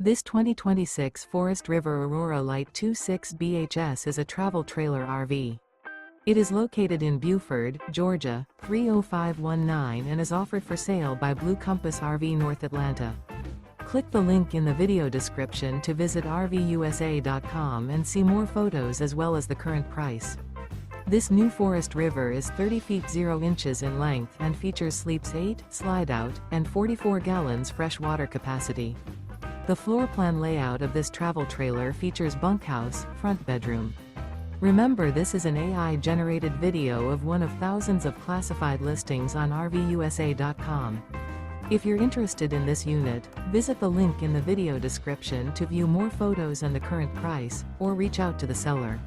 This 2026 Forest River Aurora Light 26 BHS is a travel trailer RV. It is located in Buford, Georgia, 30519 and is offered for sale by Blue Compass RV North Atlanta. Click the link in the video description to visit RVUSA.com and see more photos as well as the current price. This new Forest River is 30 feet 0 inches in length and features sleeps 8, Slideout, and 44 gallons fresh water capacity. The floor plan layout of this travel trailer features bunkhouse, front bedroom. Remember, this is an AI-generated video of one of thousands of classified listings on RVUSA.com. If you're interested in this unit, visit the link in the video description to view more photos and the current price, or reach out to the seller.